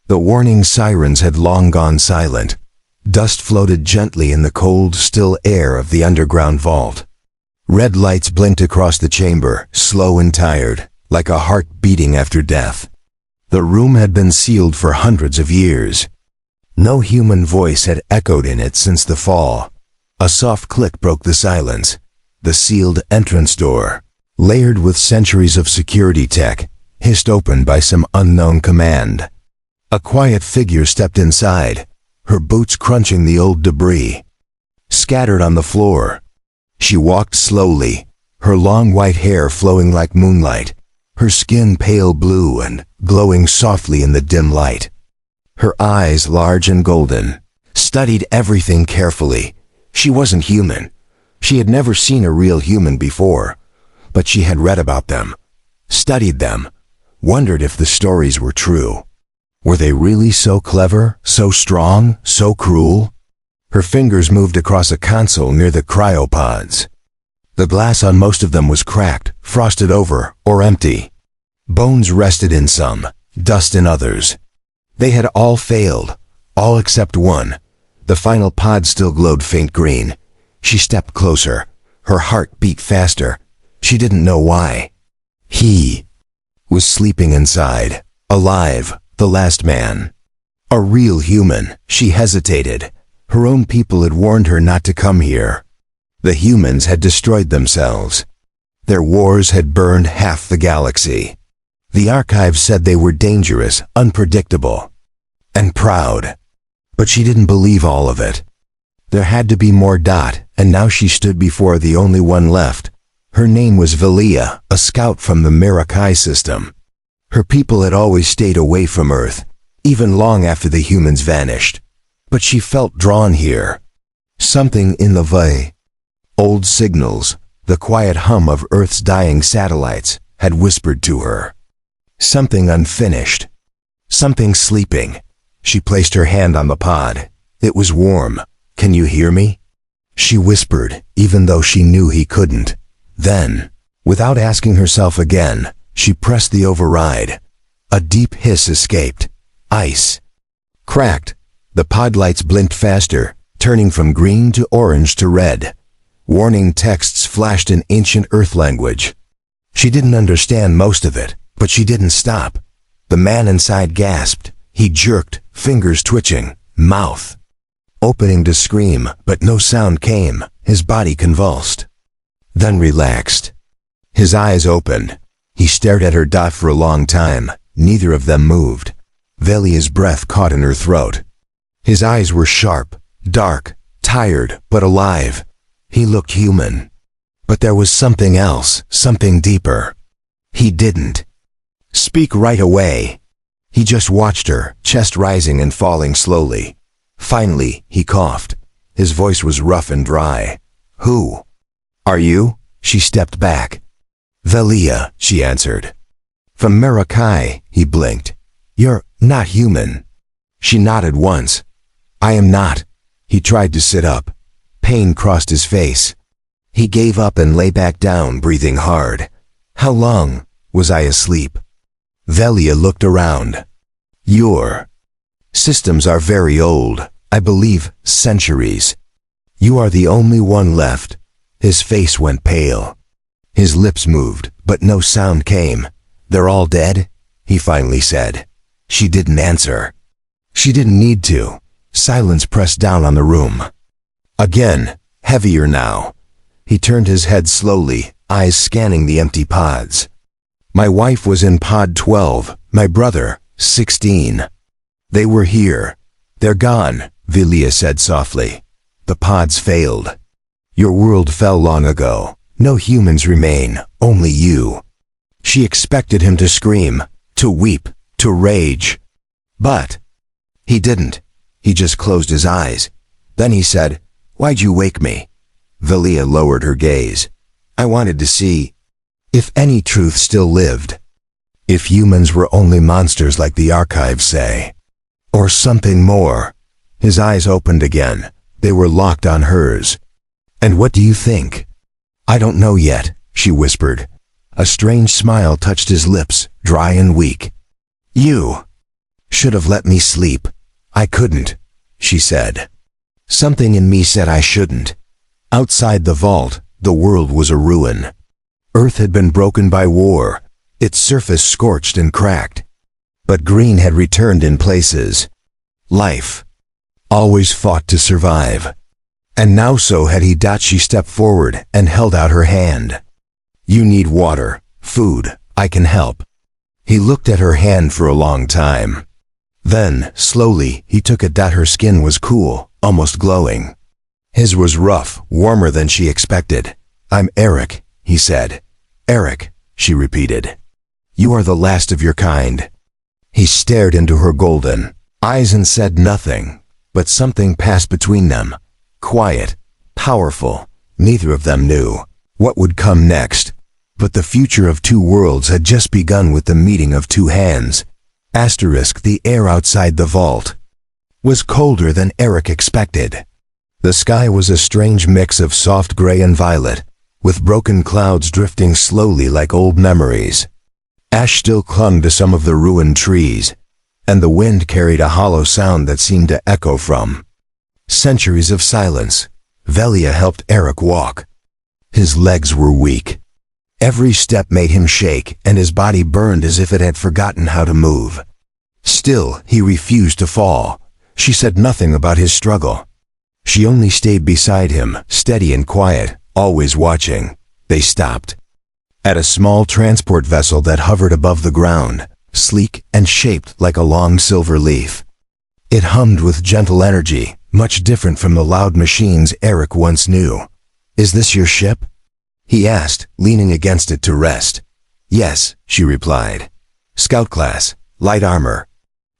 The warning sirens had long gone silent. Dust floated gently in the cold, still air of the underground vault. Red lights blinked across the chamber, slow and tired, like a heart beating after death. The room had been sealed for hundreds of years. No human voice had echoed in it since the fall. A soft click broke the silence. The sealed entrance door, layered with centuries of security tech, hissed open by some unknown command. A quiet figure stepped inside, her boots crunching the old debris. Scattered on the floor, she walked slowly, her long white hair flowing like moonlight, her skin pale blue and glowing softly in the dim light. Her eyes, large and golden, studied everything carefully. She wasn't human. She had never seen a real human before, but she had read about them, studied them, wondered if the stories were true. Were they really so clever, so strong, so cruel? Her fingers moved across a console near the cryopods. The glass on most of them was cracked, frosted over, or empty. Bones rested in some, dust in others. They had all failed, all except one. The final pod still glowed faint green. She stepped closer. Her heart beat faster. She didn't know why. He was sleeping inside, alive, the last man. A real human. She hesitated. Her own people had warned her not to come here. The humans had destroyed themselves. Their wars had burned half the galaxy. The archives said they were dangerous, unpredictable, and proud. But she didn't believe all of it. There had to be more. And now she stood before the only one left. Her name was Velea, a scout from the Mirakai system. Her people had always stayed away from Earth, even long after the humans vanished. But she felt drawn here. Something in the way. Old signals, the quiet hum of Earth's dying satellites, had whispered to her. Something unfinished. Something sleeping. She placed her hand on the pod. It was warm. "Can you hear me?" She whispered, even though she knew he couldn't. Then, without asking herself again, she pressed the override. A deep hiss escaped. Ice. Cracked. The pod lights blinked faster, turning from green to orange to red. Warning texts flashed in ancient Earth language. She didn't understand most of it, but she didn't stop. The man inside gasped. He jerked, fingers twitching, mouth opening to scream, but no sound came. His body convulsed, then relaxed. His eyes opened. He stared at her for a long time. Neither of them moved. Velea's breath caught in her throat. His eyes were sharp, dark, tired, but alive. He looked human. But there was something else, something deeper. He didn't speak right away. He just watched her, chest rising and falling slowly. Finally, he coughed. His voice was rough and dry. "Who are you?" She stepped back. "Velea," she answered. "From Mirakai," he blinked. "You're not human." She nodded once. "I am not." He tried to sit up. Pain crossed his face. He gave up and lay back down, breathing hard. "How long was I asleep?" Velea looked around. "Your systems are very old. I believe centuries. You are the only one left." His face went pale. His lips moved, but no sound came. "They're all dead?" he finally said. She didn't answer. She didn't need to. Silence pressed down on the room. Again, heavier now. He turned his head slowly, eyes scanning the empty pods. "My wife was in pod 12, my brother, 16. They were here. They're gone," Velea said softly. "The pods failed. Your world fell long ago. No humans remain, only you." She expected him to scream, to weep, to rage. But he didn't. He just closed his eyes. Then he said, "Why'd you wake me?" Velea lowered her gaze. "I wanted to see if any truth still lived. If humans were only monsters like the archives say. Or something more." His eyes opened again. They were locked on hers. "And what do you think?" "I don't know yet," she whispered. A strange smile touched his lips, dry and weak. "You Should have let me sleep. I couldn't, she said. Something in me said I shouldn't. Outside the vault, the world was a ruin. Earth had been broken by war, its surface scorched and cracked. But green had returned in places. Life always fought to survive. And now so had he. She stepped forward and held out her hand. You need water, food, I can help. He looked at her hand for a long time. Then, slowly, he took it. Her skin was cool, almost glowing. His was rough, warmer than she expected. I'm Eric, he said. Eric, she repeated. You are the last of your kind. He stared into her golden eyes and said nothing, but something passed between them. Quiet, powerful, neither of them knew what would come next. But the future of two worlds had just begun with the meeting of two hands. The air outside the vault was colder than Eric expected. The sky was a strange mix of soft gray and violet, with broken clouds drifting slowly like old memories. Ash still clung to some of the ruined trees, and the wind carried a hollow sound that seemed to echo from centuries of silence. Velea helped Eric walk. His legs were weak. Every step made him shake, and his body burned as if it had forgotten how to move. Still, he refused to fall. She said nothing about his struggle. She only stayed beside him, steady and quiet, always watching. They stopped at a small transport vessel that hovered above the ground, sleek and shaped like a long silver leaf. It hummed with gentle energy, much different from the loud machines Eric once knew. Is this your ship? He asked, leaning against it to rest. Yes, she replied. Scout class, light armor.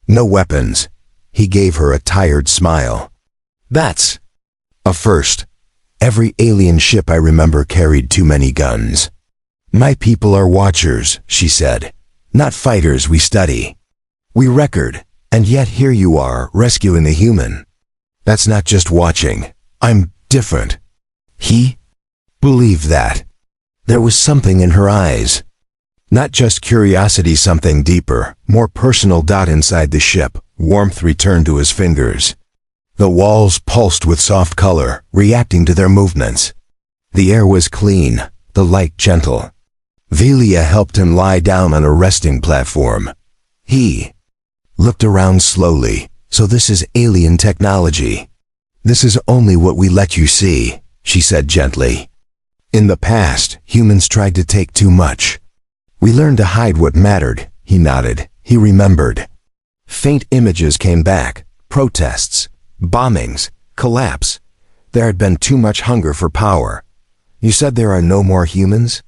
No weapons. He gave her a tired smile. That's a first. Every alien ship I remember carried too many guns. My people are watchers, she said. Not fighters we study. We record, and yet here you are, rescuing a human. That's not just watching. I'm different. He believed that. There was something in her eyes. Not just curiosity, something deeper, more personal. Inside the ship, warmth returned to his fingers. The walls pulsed with soft color, reacting to their movements. The air was clean, the light gentle. Velea helped him lie down on a resting platform. He looked around slowly. So this is alien technology. This is only what we let you see, she said gently. In the past, humans tried to take too much. We learned to hide what mattered. He nodded. He remembered. Faint images came back. Protests, bombings, collapse. There had been too much hunger for power. You said there are no more humans?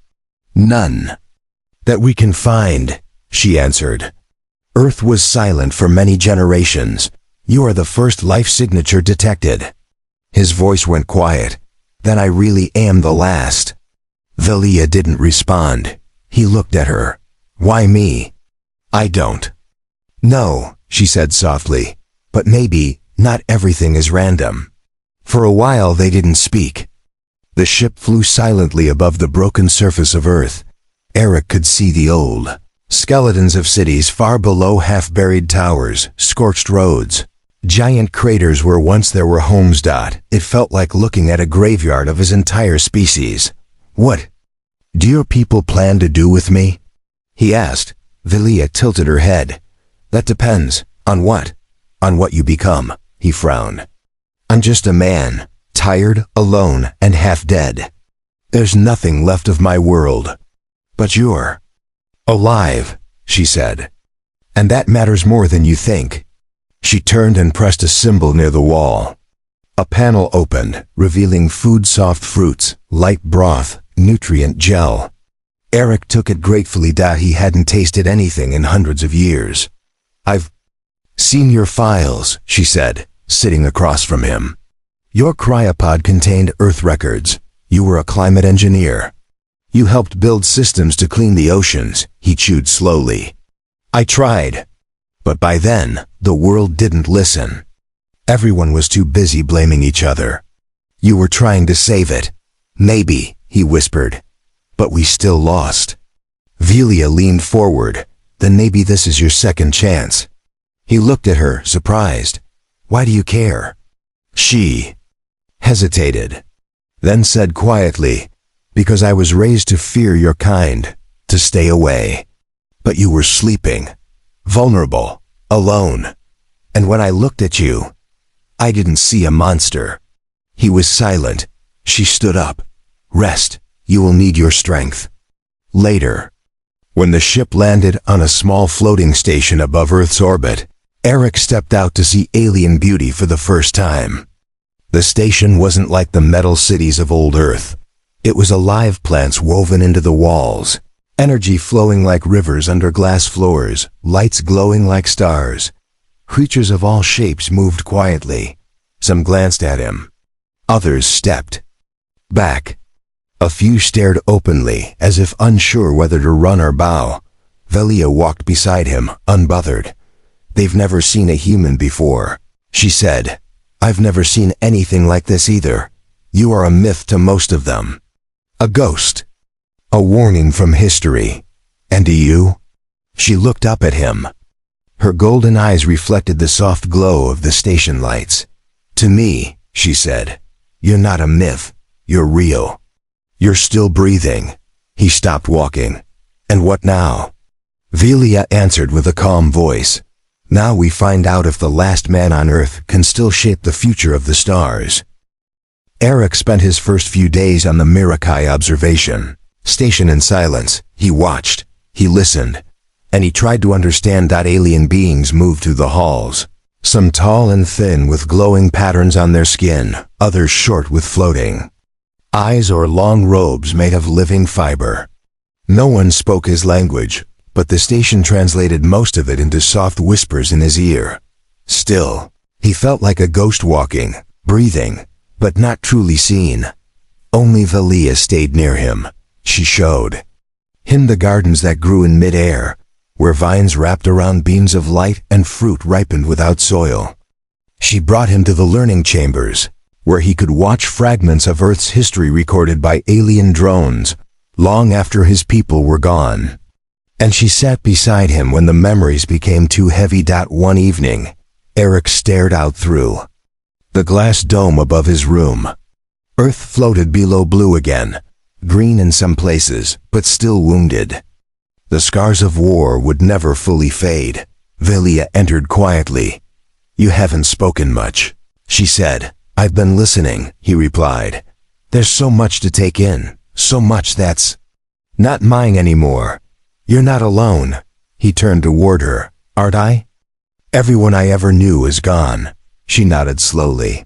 None. That we can find, she answered. Earth was silent for many generations. You are the first life signature detected. His voice went quiet. Then I really am the last. Velea didn't respond. He looked at her. Why me? I don't know, she said softly. But maybe, not everything is random. For a while they didn't speak. The ship flew silently above the broken surface of Earth. Eric could see the old skeletons of cities far below, half-buried towers, scorched roads, giant craters where once there were homes. It felt like looking at a graveyard of his entire species. What do your people plan to do with me? He asked. Velea tilted her head. That depends. On what? On what you become, he frowned. I'm just a man, tired, alone, and half dead. There's nothing left of my world. But you're alive, she said. And that matters more than you think. She turned and pressed a symbol near the wall. A panel opened, revealing food, soft fruits, light broth, nutrient gel. Eric took it gratefully. He hadn't tasted anything in hundreds of years. I've seen your files, she said, sitting across from him. Your cryopod contained Earth records. You were a climate engineer. You helped build systems to clean the oceans. He chewed slowly. I tried. But by then, the world didn't listen. Everyone was too busy blaming each other. You were trying to save it. Maybe, he whispered. But we still lost. Velea leaned forward. Then maybe this is your second chance. He looked at her, surprised. Why do you care? She hesitated, then said quietly, because I was raised to fear your kind, to stay away. But you were sleeping, vulnerable, alone. And when I looked at you, I didn't see a monster. He was silent. She stood up. Rest. You will need your strength. Later, when the ship landed on a small floating station above Earth's orbit, Eric stepped out to see alien beauty for the first time. The station wasn't like the metal cities of old Earth. It was alive, plants woven into the walls, energy flowing like rivers under glass floors, lights glowing like stars. Creatures of all shapes moved quietly. Some glanced at him. Others stepped back. A few stared openly, as if unsure whether to run or bow. Velea walked beside him, unbothered. They've never seen a human before, she said. I've never seen anything like this either. You are a myth to most of them. A ghost. A warning from history. And to you? She looked up at him. Her golden eyes reflected the soft glow of the station lights. To me, she said, you're not a myth. You're real. You're still breathing. He stopped walking. And what now? Velea answered with a calm voice. Now we find out if the last man on Earth can still shape the future of the stars. Eric spent his first few days on the Mirakai observation station in silence. He watched, he listened, and he tried to understand that alien beings moved through the halls. Some tall and thin with glowing patterns on their skin, others short with floating eyes or long robes made of living fiber. No one spoke his language, but the station translated most of it into soft whispers in his ear. Still, he felt like a ghost walking, breathing, but not truly seen. Only Velea stayed near him. She showed him the gardens that grew in mid-air, where vines wrapped around beams of light and fruit ripened without soil. She brought him to the learning chambers, where he could watch fragments of Earth's history recorded by alien drones, long after his people were gone. And she sat beside him when the memories became too heavy. One evening, Eric stared out through the glass dome above his room. Earth floated below blue again, green in some places, but still wounded. The scars of war would never fully fade. Velea entered quietly. You haven't spoken much, she said. I've been listening, he replied. There's so much to take in, so much that's not mine anymore. You're not alone. He turned toward her. Aren't I? Everyone I ever knew is gone. She nodded slowly.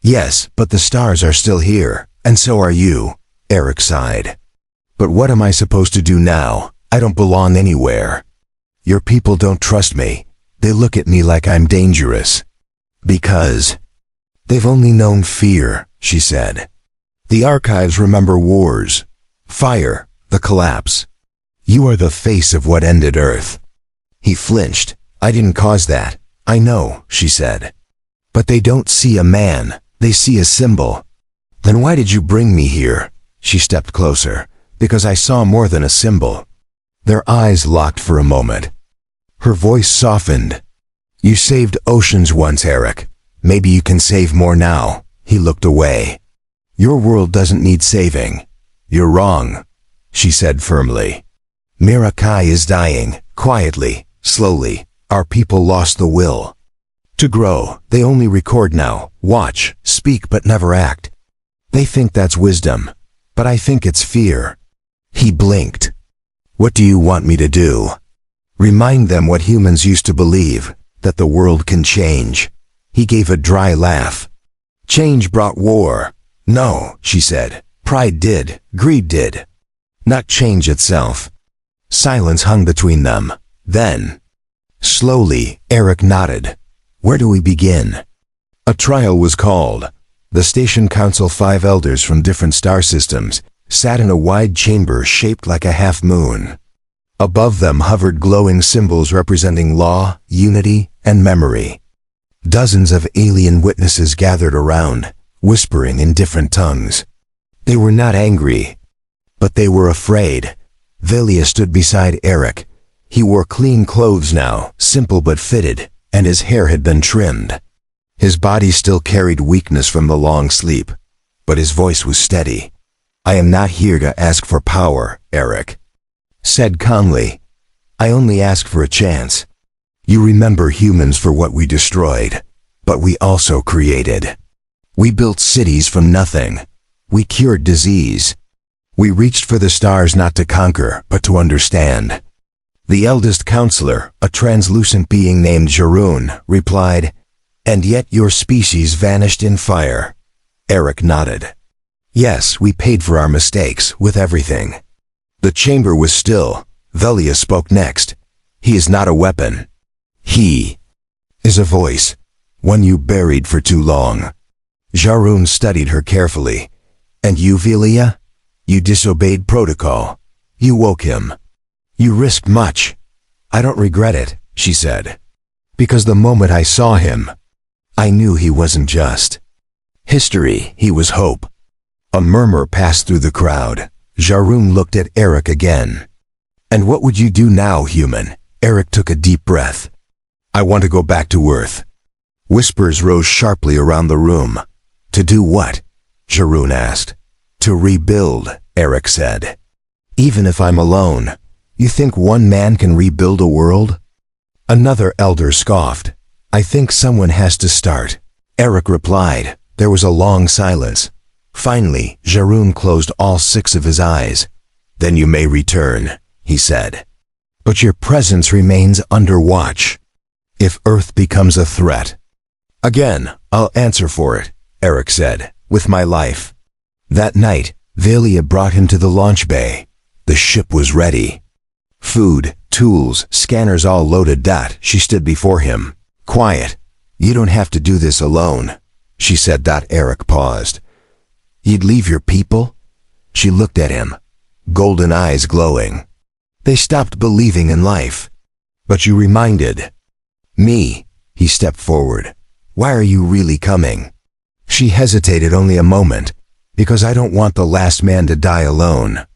Yes, but the stars are still here, and so are you, Eric sighed. But what am I supposed to do now? I don't belong anywhere. Your people don't trust me. They look at me like I'm dangerous. Because they've only known fear, she said. The archives remember wars, fire, the collapse. You are the face of what ended Earth. He flinched. I didn't cause that. I know, she said. But they don't see a man. They see a symbol. Then why did you bring me here? She stepped closer. Because I saw more than a symbol. Their eyes locked for a moment. Her voice softened. You saved oceans once, Eric. Maybe you can save more now. He looked away. Your world doesn't need saving. You're wrong, she said firmly. Mirakai is dying, quietly, slowly. Our people lost the will to grow. They only record now, watch, speak but never act. They think that's wisdom, but I think it's fear. He blinked. What do you want me to do? Remind them what humans used to believe, that the world can change. He gave a dry laugh. Change brought war. No, she said. Pride did, greed did. Not change itself. Silence hung between them. Then, slowly, Eric nodded. Where do we begin? A trial was called. The station council, 5 elders from different star systems, sat in a wide chamber shaped like a half-moon. Above them hovered glowing symbols representing law, unity, and memory. Dozens of alien witnesses gathered around, whispering in different tongues. They were not angry, but they were afraid. Velea stood beside Eric. He wore clean clothes now, simple but fitted. and his hair had been trimmed. His body still carried weakness from the long sleep, but his voice was steady. "I am not here to ask for power," Eric said calmly. "I only ask for a chance. You remember humans for what we destroyed, but we also created. We built cities from nothing. We cured disease. We reached for the stars not to conquer, but to understand." The eldest counselor, a translucent being named Jarun, replied, "And yet your species vanished in fire." Eric nodded. "Yes, we paid for our mistakes with everything." The chamber was still. Velea spoke next. "He is not a weapon. He is a voice, one you buried for too long." Jarun studied her carefully. "And you, Velea? You disobeyed protocol. You woke him. You risked much." "I don't regret it," she said. "Because the moment I saw him, I knew he wasn't just history, he was hope." A murmur passed through the crowd. Jarun looked at Eric again. "And what would you do now, human?" Eric took a deep breath. "I want to go back to Earth." Whispers rose sharply around the room. "To do what?" Jarun asked. "To rebuild," Eric said. "Even if I'm alone, you think one man can rebuild a world?" Another elder scoffed. "I think someone has to start." Eric replied. There was a long silence. Finally, Jarun closed all 6 of his eyes. "Then you may return," he said. "But your presence remains under watch. If Earth becomes a threat." "Again, I'll answer for it," Eric said, "with my life." That night, Velea brought him to the launch bay. The ship was ready. Food, tools, scanners all loaded. She stood before him. "Quiet. You don't have to do this alone," she said. Eric paused. "You'd leave your people?" She looked at him, golden eyes glowing. "They stopped believing in life." "But you reminded me." He stepped forward. "Why are you really coming?" She hesitated only a moment. "Because I don't want the last man to die alone."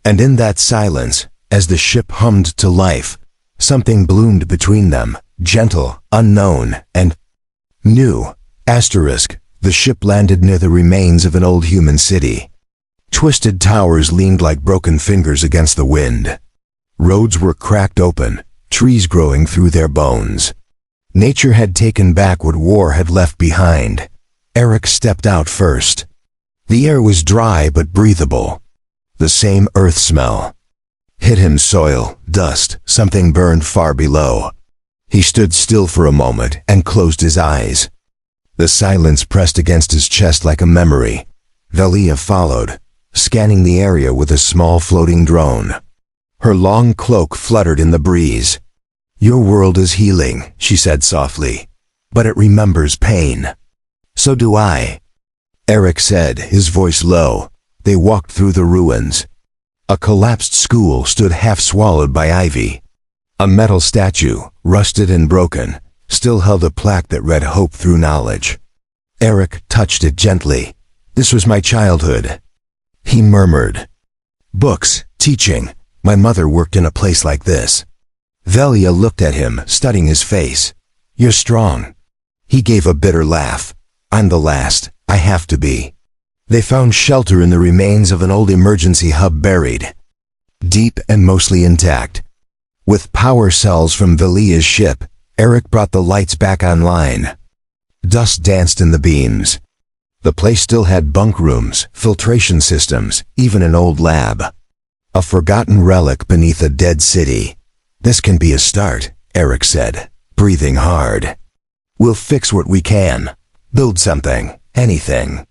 And in that silence, as the ship hummed to life, something bloomed between them, gentle, unknown, and new. The ship landed near the remains of an old human city. Twisted towers leaned like broken fingers against the wind. Roads were cracked open, trees growing through their bones. Nature had taken back what war had left behind. Eric stepped out first. The air was dry but breathable. The same earth smell. Hit him soil, dust, something burned far below. He stood still for a moment and closed his eyes. The silence pressed against his chest like a memory. Velea followed, scanning the area with a small floating drone. Her long cloak fluttered in the breeze. "Your world is healing," she said softly, "but it remembers pain." "So do I," Eric said, his voice low. They walked through the ruins. A collapsed school stood half swallowed by ivy. A metal statue, rusted and broken, still held a plaque that read "Hope through knowledge." Eric touched it gently. "This was my childhood," he murmured. "Books, teaching. My mother worked in a place like this." Velea looked at him, studying his face. "You're strong." He gave a bitter laugh. "I'm the last. I have to be." They found shelter in the remains of an old emergency hub buried deep and mostly intact. With power cells from Velea's ship, Eric brought the lights back online. Dust danced in the beams. The place still had bunk rooms, filtration systems, even an old lab. A forgotten relic beneath a dead city. "This can be a start," Eric said, breathing hard. "We'll fix what we can. Build something, anything."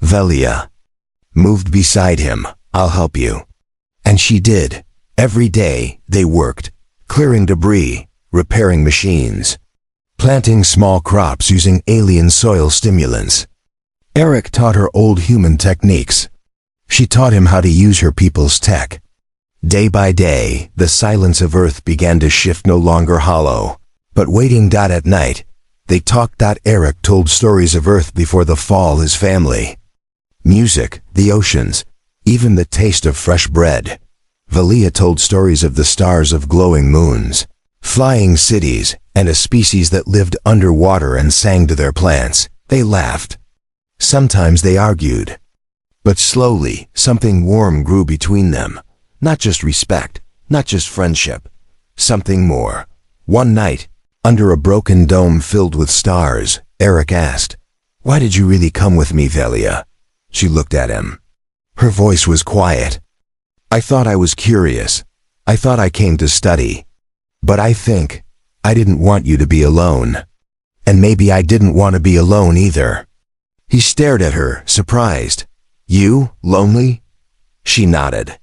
Velea moved beside him. "I'll help you." And she did. Every day, they worked, clearing debris, repairing machines, planting small crops using alien soil stimulants. Eric taught her old human techniques. She taught him how to use her people's tech. Day by day, the silence of Earth began to shift, no longer hollow, but waiting. At night, they talked. Eric told stories of Earth before the fall, his family. Music, the oceans, even the taste of fresh bread. Velea told stories of the stars, of glowing moons, flying cities, and a species that lived underwater and sang to their plants. They laughed. Sometimes they argued. But slowly, something warm grew between them. Not just respect, not just friendship. Something more. One night, under a broken dome filled with stars, Eric asked, "Why did you really come with me, Velea?" She looked at him. Her voice was quiet. "I thought I was curious. I thought I came to study. But I think I didn't want you to be alone. And maybe I didn't want to be alone either." He stared at her, surprised. "You? Lonely?" She nodded.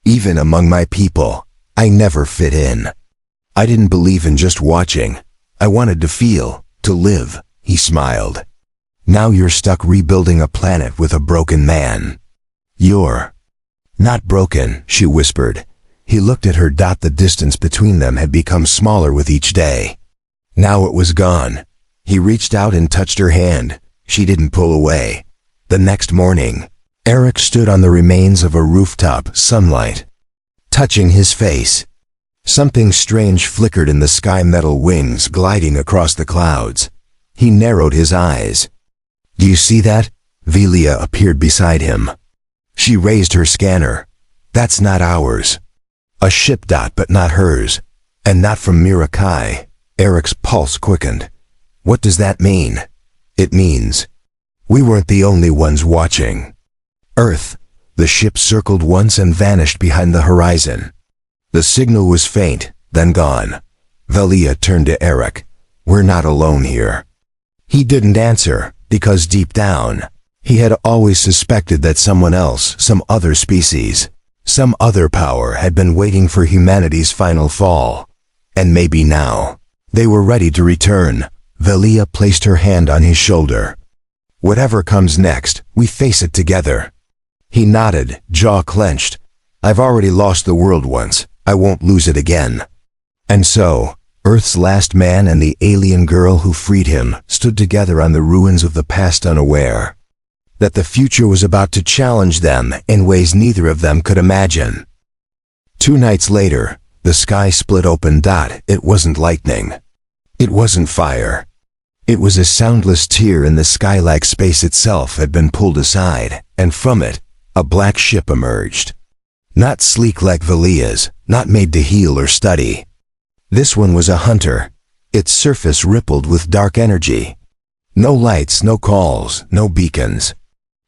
"Even among my people, I never fit in. I didn't believe in just watching. I wanted to feel, to live." He smiled. "Now you're stuck rebuilding a planet with a broken man." "You're not broken," she whispered. He looked at her. The distance between them had become smaller with each day. Now it was gone. He reached out and touched her hand. She didn't pull away. The next morning, Eric stood on the remains of a rooftop, sunlight touching his face. Something strange flickered in the sky, metal wings gliding across the clouds. He narrowed his eyes. "Do you see that?" Velea appeared beside him. She raised her scanner. "That's not ours." A ship, but not hers. And not from Mirakai. Eric's pulse quickened. "What does that mean?" "It means we weren't the only ones watching." Earth. The ship circled once and vanished behind the horizon. The signal was faint, then gone. Velea turned to Eric. "We're not alone here." He didn't answer, because deep down, he had always suspected that someone else, some other species, some other power had been waiting for humanity's final fall. And maybe now, they were ready to return. Velea placed her hand on his shoulder. "Whatever comes next, we face it together." He nodded, jaw clenched. "I've already lost the world once. I won't lose it again." And so, Earth's last man and the alien girl who freed him stood together on the ruins of the past, unaware that the future was about to challenge them in ways neither of them could imagine. 2 nights later, the sky split open. It wasn't lightning. It wasn't fire. It was a soundless tear in the sky, like space itself had been pulled aside, and from it, a black ship emerged. Not sleek like Velea's, not made to heal or study. This one was a hunter. Its surface rippled with dark energy. No lights, no calls, no beacons.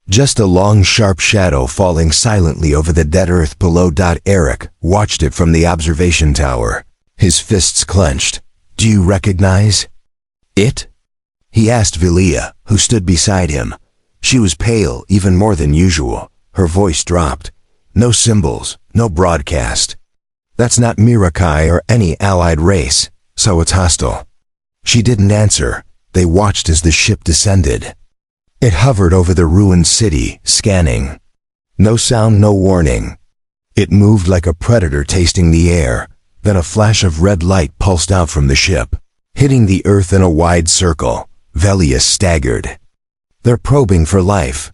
Just a long, sharp shadow falling silently over the dead earth below. Eric watched it from the observation tower, his fists clenched. "Do you recognize it?" he asked Velea, who stood beside him. She was pale, even more than usual. Her voice dropped. "No symbols, no broadcast. That's not Mirakai or any allied race, so it's hostile." She didn't answer. They watched as the ship descended. It hovered over the ruined city, scanning. No sound, no warning. It moved like a predator tasting the air. Then a flash of red light pulsed out from the ship, hitting the earth in a wide circle. Velea staggered. "They're probing for life."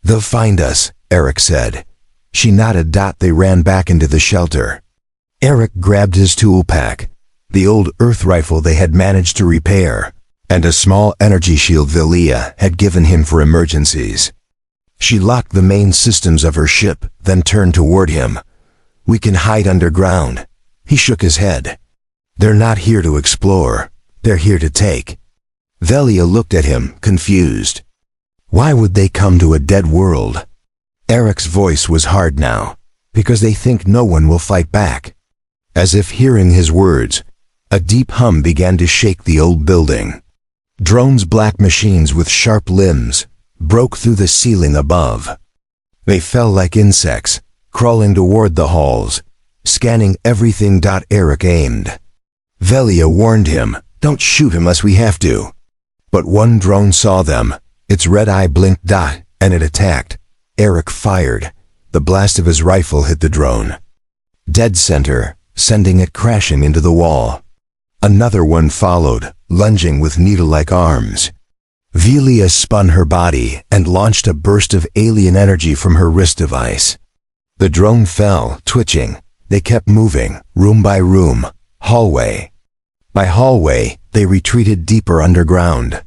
"They'll find us," Eric said. She nodded. They ran back into the shelter. Eric grabbed his tool pack, the old Earth rifle they had managed to repair, and a small energy shield Velea had given him for emergencies. She locked the main systems of her ship, then turned toward him. "We can hide underground." He shook his head. "They're not here to explore. They're here to take." Velea looked at him, confused. "Why would they come to a dead world?" Eric's voice was hard now. "Because they think no one will fight back." As if hearing his words, a deep hum began to shake the old building. Drones, black machines with sharp limbs, broke through the ceiling above. They fell like insects, crawling toward the halls, scanning everything. Eric aimed. Velea warned him, "Don't shoot unless we have to." But one drone saw them. Its red eye blinked. And it attacked. Eric fired. The blast of his rifle hit the drone. Dead center, sending it crashing into the wall. Another one followed, lunging with needle-like arms. Velea spun her body and launched a burst of alien energy from her wrist device. The drone fell, twitching. They kept moving, room by room, hallway By hallway, they retreated deeper underground.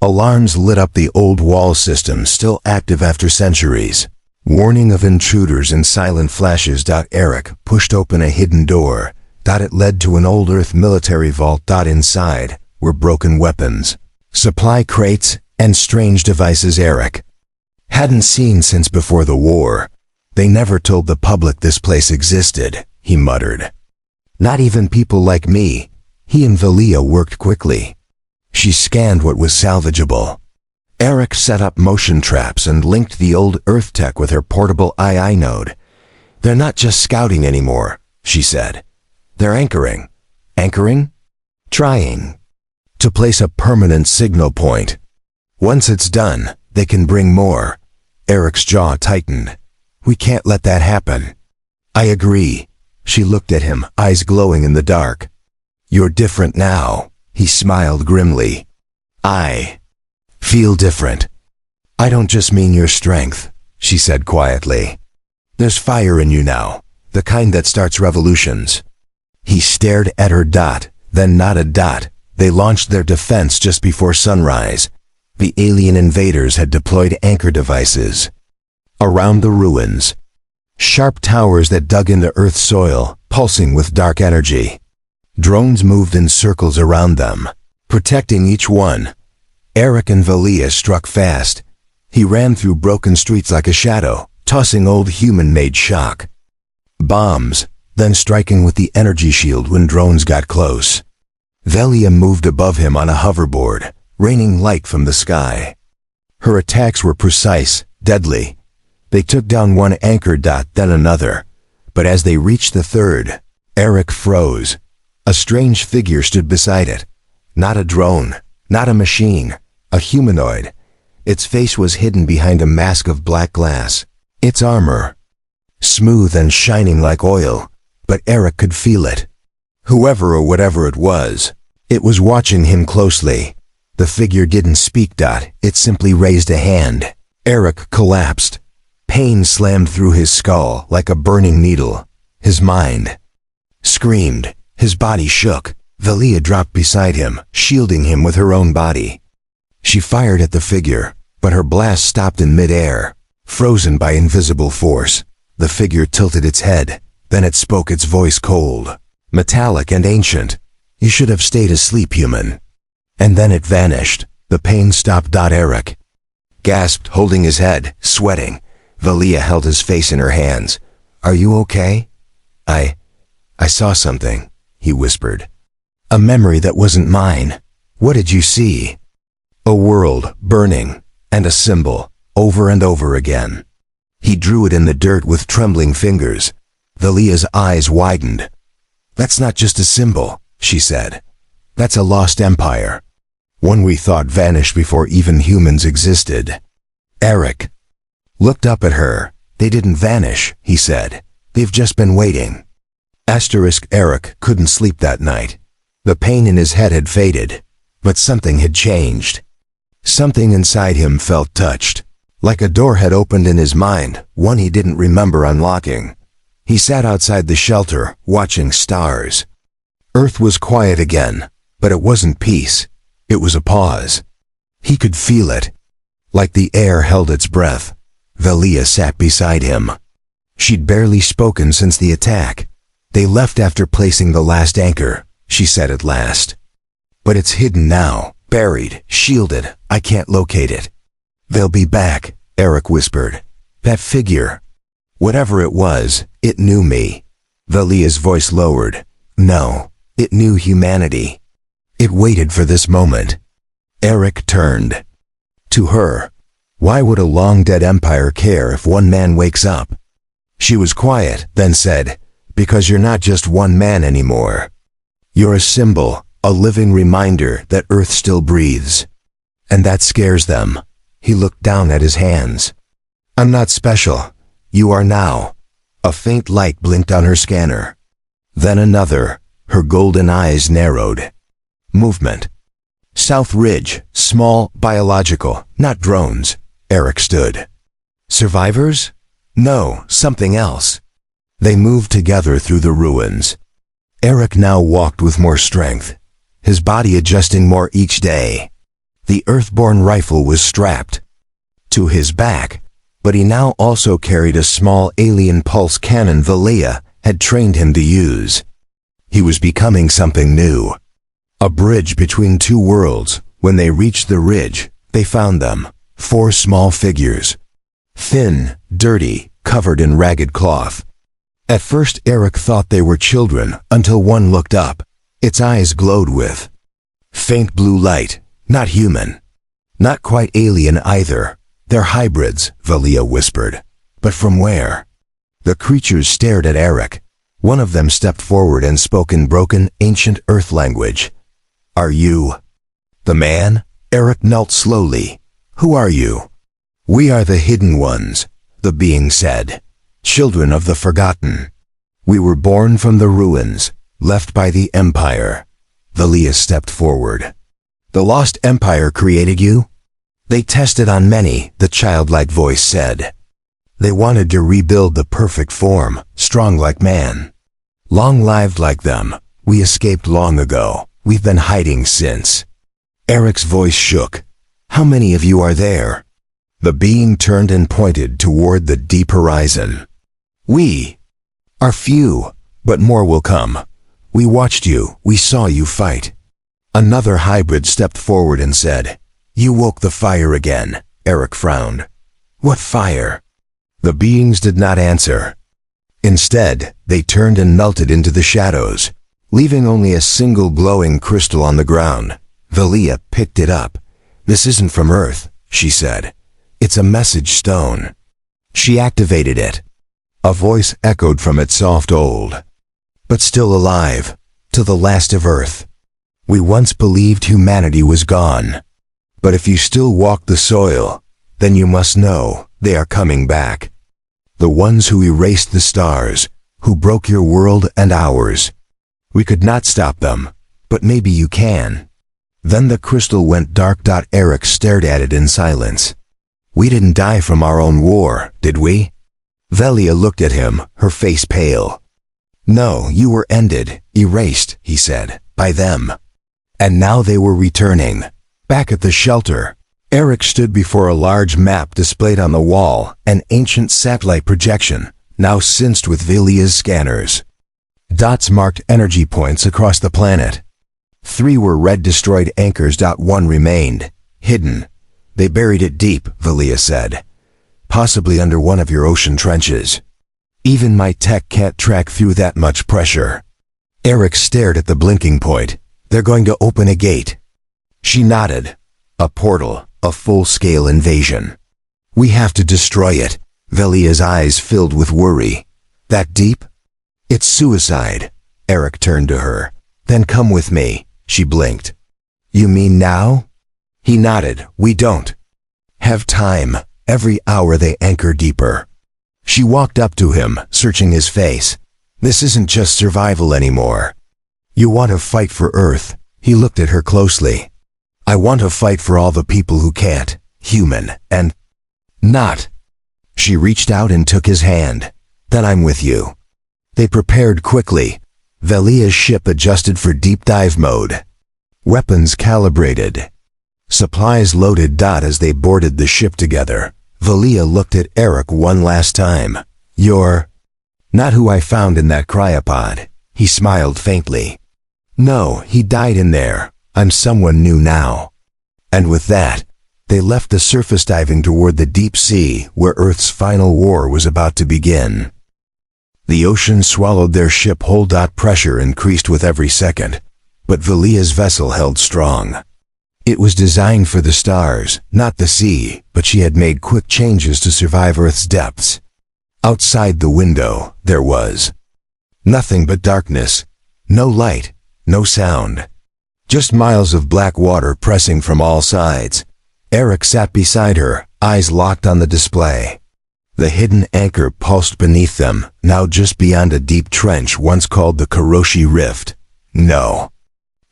Alarms lit up the old wall system still active after centuries. Warning of intruders in silent flashes. Eric pushed open a hidden door. It led to an old Earth military vault. Inside were broken weapons, supply crates, and strange devices Eric hadn't seen since before the war. They never told the public this place existed, he muttered. Not even people like me. He and Velea worked quickly. She scanned what was salvageable. Eric set up motion traps and linked the old Earth tech with her portable II node. They're not just scouting anymore, she said. They're anchoring. Anchoring? Trying to place a permanent signal point. Once it's done, they can bring more. Eric's jaw tightened. We can't let that happen. I agree. She looked at him, eyes glowing in the dark. You're different now, he smiled grimly. I feel different. I don't just mean your strength, she said quietly. There's fire in you now, the kind that starts revolutions. He stared at her. Then nodded. They launched their defense just before sunrise. The alien invaders had deployed anchor devices around the ruins. Sharp towers that dug into Earth's soil, pulsing with dark energy. Drones moved in circles around them, protecting each one. Eric and Velea struck fast. He ran through broken streets like a shadow, tossing old human-made shock bombs, then striking with the energy shield when drones got close. Velea moved above him on a hoverboard, raining light from the sky. Her attacks were precise, deadly. They took down one anchor. Then another. But as they reached the third, Eric froze. A strange figure stood beside it. Not a drone, not a machine, a humanoid. Its face was hidden behind a mask of black glass. Its armor, smooth and shining like oil, but Eric could feel it. Whoever or whatever it was watching him closely. The figure didn't speak. It simply raised a hand. Eric collapsed. Pain slammed through his skull like a burning needle. His mind screamed. His body shook. Velea dropped beside him, shielding him with her own body. She fired at the figure, but her blast stopped in midair, frozen by invisible force. The figure tilted its head. Then it spoke, its voice cold, metallic and ancient. You should have stayed asleep, human. And then it vanished. The pain stopped. Eric gasped, holding his head, sweating. Velea held his face in her hands. Are you okay? I saw something, he whispered. A memory that wasn't mine. What did you see? A world burning, and a symbol, over and over again. He drew it in the dirt with trembling fingers. Velea's eyes widened. That's not just a symbol, she said. That's a lost empire. One we thought vanished before even humans existed. Eric looked up at her. They didn't vanish, he said. They've just been waiting. Eric couldn't sleep that night. The pain in his head had faded, but something had changed. Something inside him felt touched, like a door had opened in his mind, one he didn't remember unlocking. He sat outside the shelter, watching stars. Earth was quiet again, but it wasn't peace. It was a pause. He could feel it, like the air held its breath. Velea sat beside him. She'd barely spoken since the attack. They left after placing the last anchor, she said at last. But it's hidden now, buried, shielded. I can't locate it. They'll be back, Eric whispered. That figure, whatever it was, it knew me. Velea's voice lowered. No, it knew humanity. It waited for this moment. Eric turned to her. Why would a long-dead empire care if one man wakes up? She was quiet, then said, because you're not just one man anymore. You're a symbol, a living reminder that Earth still breathes. And that scares them. He looked down at his hands. I'm not special. You are now. A faint light blinked on her scanner. Then another. Her golden eyes narrowed. Movement. South Ridge, small, biological, not drones. Eric stood. Survivors? No, something else. They moved together through the ruins. Eric now walked with more strength. his body adjusting more each day. The Earthborn rifle was strapped to his back, but he now also carried a small alien pulse cannon Velea had trained him to use. He was becoming something new. A bridge between two worlds. When they reached the ridge, they found them, 4 small figures. Thin, dirty, covered in ragged cloth. At first Eric thought they were children until one looked up. Its eyes glowed with faint blue light. Not human. Not quite alien either. They're hybrids, Velea whispered. But from where? The creatures stared at Eric. One of them stepped forward and spoke in broken, ancient Earth language. Are you the man? Eric knelt slowly. Who are you? We are the hidden ones, the being said. Children of the forgotten. We were born from the ruins, left by the Empire. Velea stepped forward. The Lost Empire created you? They tested on many, the childlike voice said. They wanted to rebuild the perfect form, strong like man. Long-lived like them, we escaped long ago. We've been hiding since. Eric's voice shook. How many of you are there? The being turned and pointed toward the deep horizon. We are few, but more will come. We watched you, we saw you fight. Another hybrid stepped forward and said, You woke the fire again. Eric frowned. What fire? The beings did not answer. Instead, they turned and melted into the shadows, leaving only a single glowing crystal on the ground. Velea picked it up. This isn't from Earth, she said. It's a message stone. She activated it. A voice echoed from it, soft old, but still alive, to the last of Earth. We once believed humanity was gone. But if you still walk the soil, then you must know they are coming back. The ones who erased the stars, who broke your world and ours. We could not stop them, but maybe you can. Then the crystal went dark. Eric stared at it in silence. We didn't die from our own war, did we? Velea looked at him, her face pale. No, you were ended, erased, he said, by them. And now they were returning. Back at the shelter, Eric stood before a large map displayed on the wall, an ancient satellite projection, now synced with Velea's scanners. Dots marked energy points across the planet. 3 were red destroyed anchors. 1 remained, hidden. They buried it deep, Velea said. Possibly under one of your ocean trenches. Even my tech can't track through that much pressure. Eric stared at the blinking point. They're going to open a gate. She nodded. A portal, a full-scale invasion. We have to destroy it. Velea's eyes filled with worry. That deep? It's suicide. Eric turned to her. Then come with me. She blinked. You mean now? He nodded. We don't have time. Every hour they anchor deeper. She walked up to him, searching his face. This isn't just survival anymore. You want to fight for Earth. He looked at her closely. I want to fight for all the people who can't, human, and not. She reached out and took his hand. Then I'm with you. They prepared quickly. Velea's ship adjusted for deep dive mode. Weapons calibrated. Supplies loaded. As they boarded the ship together, Velea looked at Eric one last time. You're not who I found in that cryopod. He smiled faintly. No, he died in there. I'm someone new now. And with that, they left the surface, diving toward the deep sea where Earth's final war was about to begin. The ocean swallowed their ship whole. Pressure increased with every second, but Velea's vessel held strong. It was designed for the stars, not the sea, but she had made quick changes to survive Earth's depths. Outside the window, there was nothing but darkness. No light, no sound. Just miles of black water pressing from all sides. Eric sat beside her, eyes locked on the display. The hidden anchor pulsed beneath them, now just beyond a deep trench once called the Kuroshi Rift. No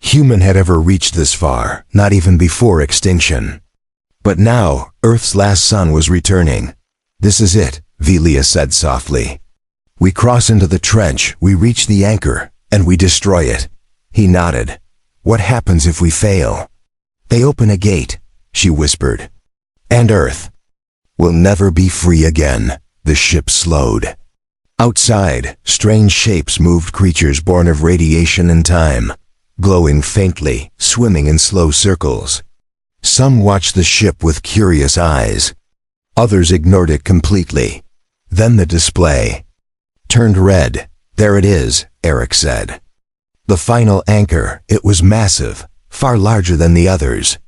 human had ever reached this far, not even before extinction. But now, Earth's last sun was returning. This is it, Velea said softly. We cross into the trench, we reach the anchor, and we destroy it. He nodded. What happens if we fail? They open a gate, she whispered. And Earth will never be free again. The ship slowed. Outside, strange shapes moved, creatures born of radiation and time, glowing faintly, swimming in slow circles. Some watched the ship with curious eyes. Others ignored it completely. Then the display turned red. There it is, Eric said. The final anchor. It was massive, far larger than the others.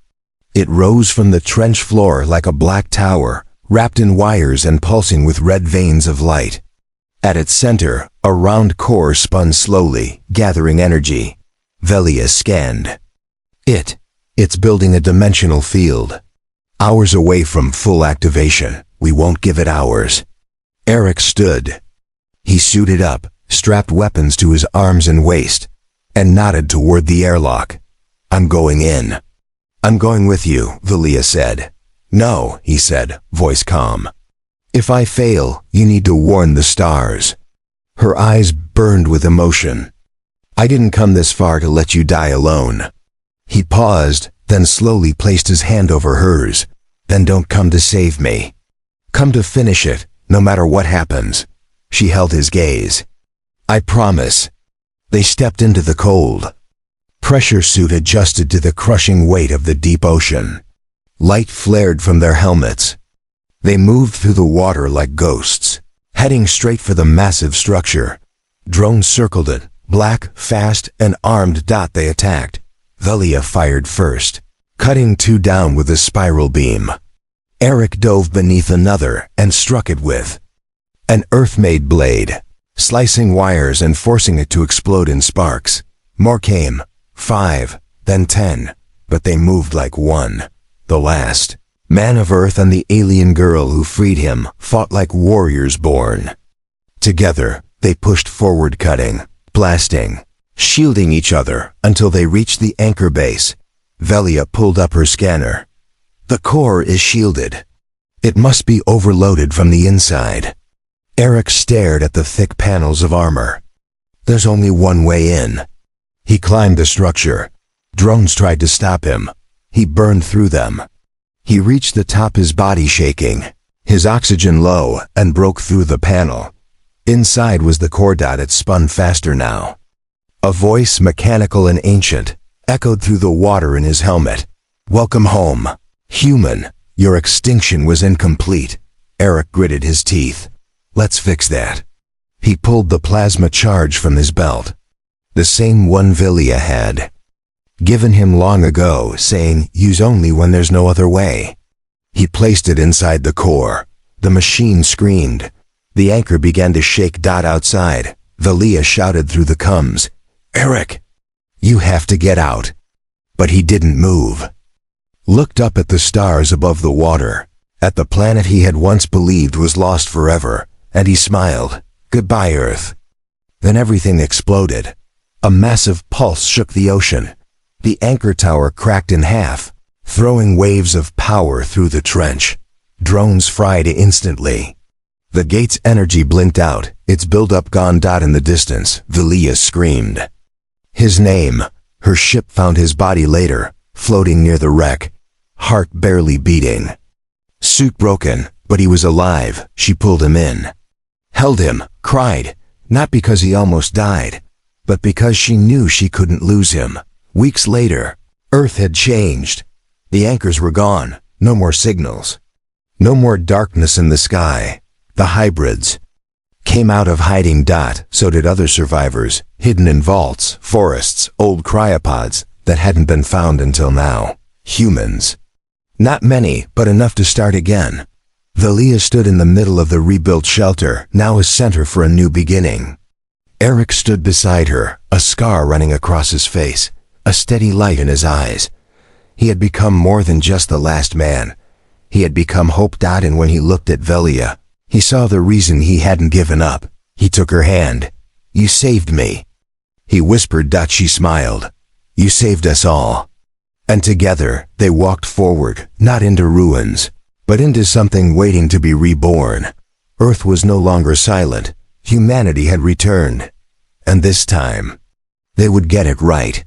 It rose from the trench floor like a black tower, wrapped in wires and pulsing with red veins of light. At its center, a round core spun slowly, gathering energy. Velea scanned. It's building a dimensional field. Hours away from full activation. We won't give it hours. Eric stood. He suited up, strapped weapons to his arms and waist, and nodded toward the airlock. I'm going in. I'm going with you, Velea said. No, he said, voice calm. If I fail, you need to warn the stars. Her eyes burned with emotion. I didn't come this far to let you die alone. He paused, then slowly placed his hand over hers. Then don't come to save me. Come to finish it, no matter what happens. She held his gaze. I promise. They stepped into the cold. Pressure suit adjusted to the crushing weight of the deep ocean. Light flared from their helmets. They moved through the water like ghosts, heading straight for the massive structure. Drones circled it, black, fast, and armed. They attacked. Velea fired first, cutting two down with a spiral beam. Eric dove beneath another and struck it with an Earth-made blade, slicing wires and forcing it to explode in sparks. More came, 5, then 10, but they moved like one. The last man of Earth and the alien girl who freed him fought like warriors born. Together, they pushed forward, cutting, blasting, shielding each other until they reached the anchor base. Velea pulled up her scanner. The core is shielded. It must be overloaded from the inside. Eric stared at the thick panels of armor. There's only one way in. He climbed the structure. Drones tried to stop him. He burned through them. He reached the top, his body shaking, his oxygen low, and broke through the panel. Inside was the core. It spun faster now. A voice, mechanical and ancient, echoed through the water in his helmet. Welcome home, human. Your extinction was incomplete. Eric gritted his teeth. Let's fix that. He pulled the plasma charge from his belt. The same one Velea had given him long ago, saying, use only when there's no other way. He placed it inside the core. The machine screamed. The anchor began to shake. Outside, Velea shouted through the comms, Eric, you have to get out. But he didn't move. Looked up at the stars above the water, at the planet he had once believed was lost forever, and he smiled. Goodbye, Earth. Then everything exploded. A massive pulse shook the ocean. The anchor tower cracked in half, throwing waves of power through the trench. Drones fried instantly. The gate's energy blinked out, its buildup gone. In the distance, Velea screamed his name. Her ship found his body later, floating near the wreck, heart barely beating. Suit broken, but he was alive. She pulled him in, held him, cried, not because he almost died, but because she knew she couldn't lose him. Weeks later, Earth had changed. The anchors were gone, no more signals. No more darkness in the sky. The hybrids came out of hiding. So did other survivors, hidden in vaults, forests, old cryopods that hadn't been found until now. Humans. Not many, but enough to start again. Velea stood in the middle of the rebuilt shelter, now a center for a new beginning. Eric stood beside her, a scar running across his face, a steady light in his eyes. He had become more than just the last man. He had become hope. And when he looked at Velea, he saw the reason he hadn't given up. He took her hand. You saved me, he whispered. She smiled. You saved us all. And together, they walked forward, not into ruins, but into something waiting to be reborn. Earth was no longer silent. Humanity had returned. And this time, they would get it right.